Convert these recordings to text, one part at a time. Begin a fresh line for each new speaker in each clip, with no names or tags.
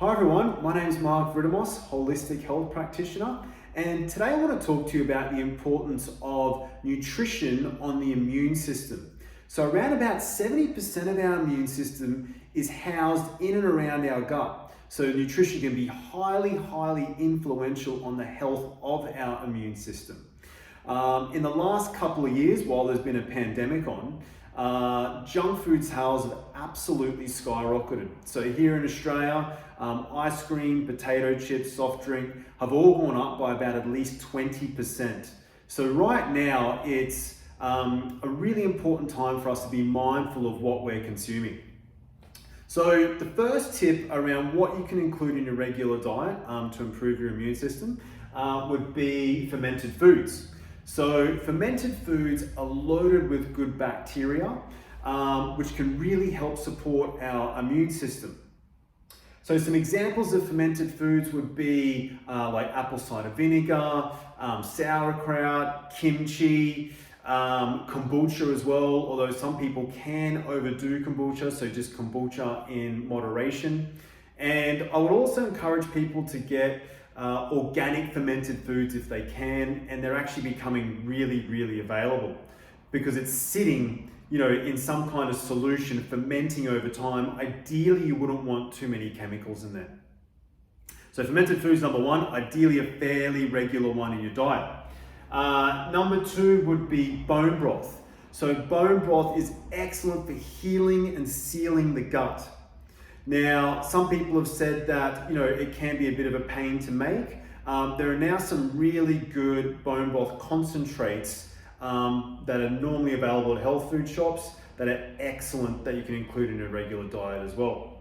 Hi everyone, my name is Mark Ridamos, holistic health practitioner, and today I want to talk to you about the importance of nutrition on the immune system. So around about 70% of our immune system is housed in and around our gut. So nutrition can be highly influential on the health of our immune system. In the last couple of years, while there's been a pandemic on, junk food sales have absolutely skyrocketed. So here in Australia, ice cream, potato chips, soft drink have all gone up by about at least 20%. So right now, it's a really important time for us to be mindful of what we're consuming. So the first tip around what you can include in your regular diet to improve your immune system would be fermented foods. So fermented foods are loaded with good bacteria, which can really help support our immune system. So some examples of fermented foods would be like apple cider vinegar, sauerkraut, kimchi, kombucha as well, although some people can overdo kombucha, so just kombucha in moderation. And I would also encourage people to get organic fermented foods if they can, and they're actually becoming really available because it's sitting, in some kind of solution, fermenting over time. Ideally, you wouldn't want too many chemicals in there. So fermented foods, number one, ideally a fairly regular one in your diet. Number two would be bone broth. So bone broth is excellent for healing and sealing the gut. Now, some people have said that, it can be a bit of a pain to make. There are now some really good bone broth concentrates that are normally available at health food shops that are excellent that you can include in your regular diet as well.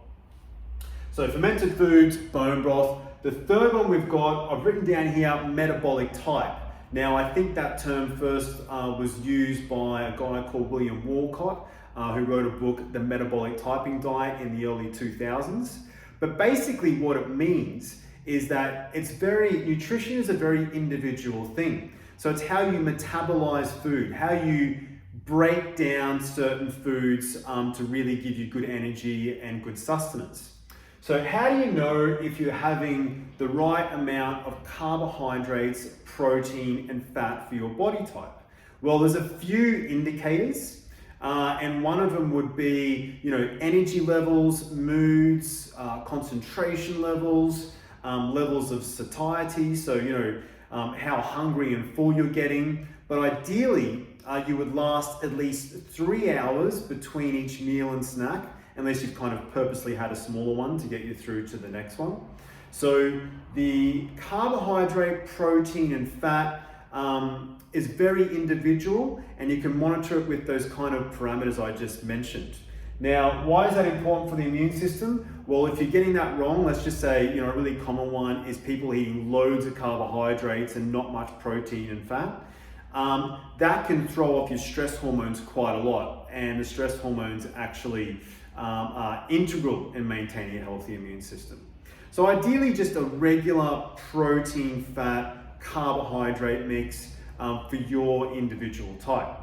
So fermented foods, bone broth. The third one we've got, I've written down here, metabolic type. Now, I think that term first was used by a guy called William Walcott, who wrote a book, The Metabolic Typing Diet, in the early 2000s. But basically what it means is that nutrition is a very individual thing. So it's how you metabolize food, how you break down certain foods to really give you good energy and good sustenance. So how do you know if you're having the right amount of carbohydrates, protein, and fat for your body type? Well, there's a few indicators. And one of them would be, energy levels, moods, concentration levels, levels of satiety. So, how hungry and full you're getting. But ideally, you would last at least 3 hours between each meal and snack, unless you've kind of purposely had a smaller one to get you through to the next one. So the carbohydrate, protein, and fat is very individual, and you can monitor it with those kind of parameters I just mentioned. Now, why is that important for the immune system? Well, if you're getting that wrong, let's just say, a really common one is people eating loads of carbohydrates and not much protein and fat. That can throw off your stress hormones quite a lot, and the stress hormones actually are integral in maintaining a healthy immune system. So ideally, just a regular protein, fat, carbohydrate mix for your individual type.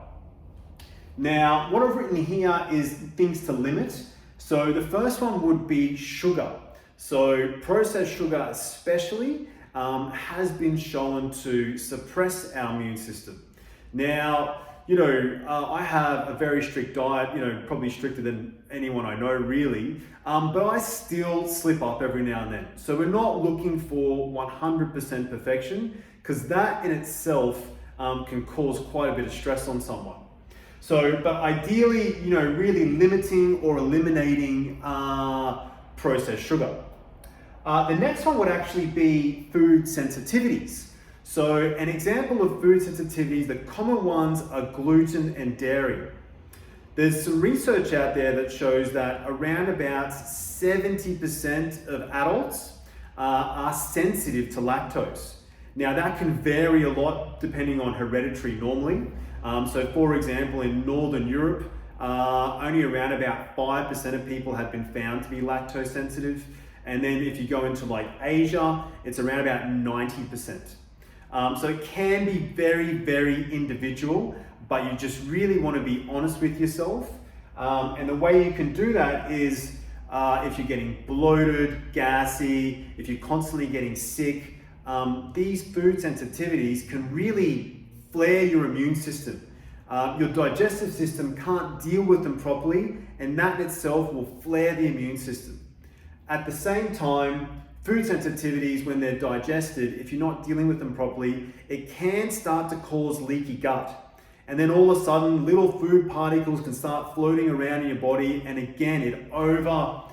Now, what I've written here is things to limit. So the first one would be sugar. So processed sugar especially has been shown to suppress our immune system. Now, I have a very strict diet, probably stricter than anyone I know really, but I still slip up every now and then. So we're not looking for 100% perfection, because that in itself can cause quite a bit of stress on someone. So, but ideally, really limiting or eliminating processed sugar. The next one would actually be food sensitivities. So an example of food sensitivities, the common ones are gluten and dairy. There's some research out there that shows that around about 70% of adults are sensitive to lactose. Now that can vary a lot depending on hereditary normally. So for example, in Northern Europe, only around about 5% of people have been found to be lactose sensitive. And then if you go into like Asia, it's around about 90%. So it can be very individual, but you just really want to be honest with yourself. And the way you can do that is if you're getting bloated, gassy, if you're constantly getting sick, these food sensitivities can really flare your immune system. Your digestive system can't deal with them properly, and that in itself will flare the immune system. At the same time, food sensitivities, when they're digested, if you're not dealing with them properly, it can start to cause leaky gut. And then all of a sudden, little food particles can start floating around in your body, and again, it overacts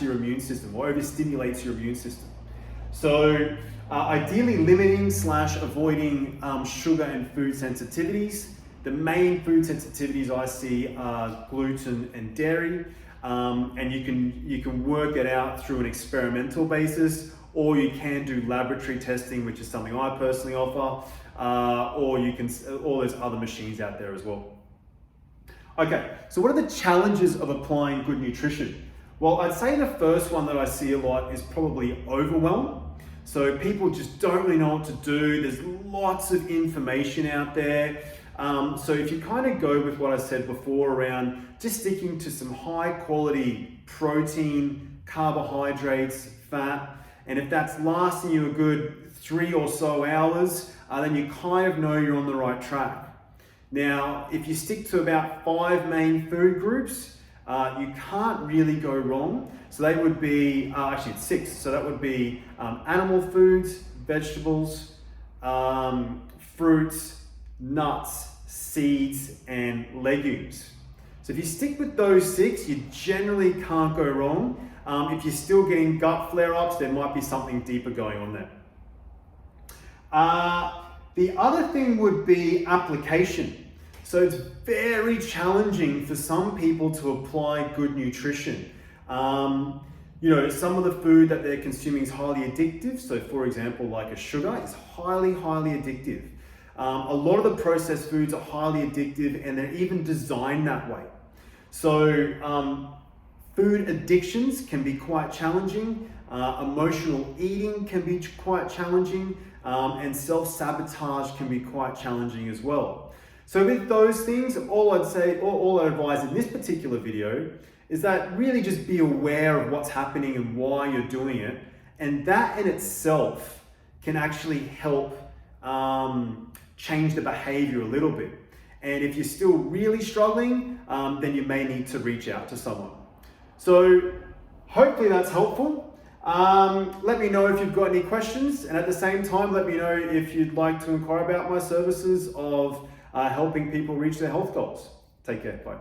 your immune system or overstimulates your immune system. So ideally limiting / avoiding sugar and food sensitivities. The main food sensitivities I see are gluten and dairy, and you can work it out through an experimental basis, or you can do laboratory testing, which is something I personally offer, or you can, all those other machines out there as well. Okay, so what are the challenges of applying good nutrition? Well, I'd say the first one that I see a lot is probably overwhelm. So people just don't really know what to do. There's lots of information out there. So if you kind of go with what I said before around just sticking to some high quality protein, carbohydrates, fat, and if that's lasting you a good 3 or so hours, then you kind of know you're on the right track. Now, if you stick to about 5 main food groups, you can't really go wrong. So they would be, actually it's 6. So that would be animal foods, vegetables, fruits, nuts, seeds, and legumes. So if you stick with those 6, you generally can't go wrong. If you're still getting gut flare-ups, there might be something deeper going on there. The other thing would be application. So it's very challenging for some people to apply good nutrition. You know, some of the food that they're consuming is highly addictive. So for example, like a sugar is highly addictive. A lot of the processed foods are highly addictive, and they're even designed that way. So food addictions can be quite challenging. Emotional eating can be quite challenging, and self-sabotage can be quite challenging as well. So with those things, all I'd say, or all I advise in this particular video is that really just be aware of what's happening and why you're doing it. And that in itself can actually help change the behavior a little bit. And if you're still really struggling, then you may need to reach out to someone. So hopefully that's helpful. Let me know if you've got any questions, and at the same time, let me know if you'd like to inquire about my services of helping people reach their health goals. Take care, bye.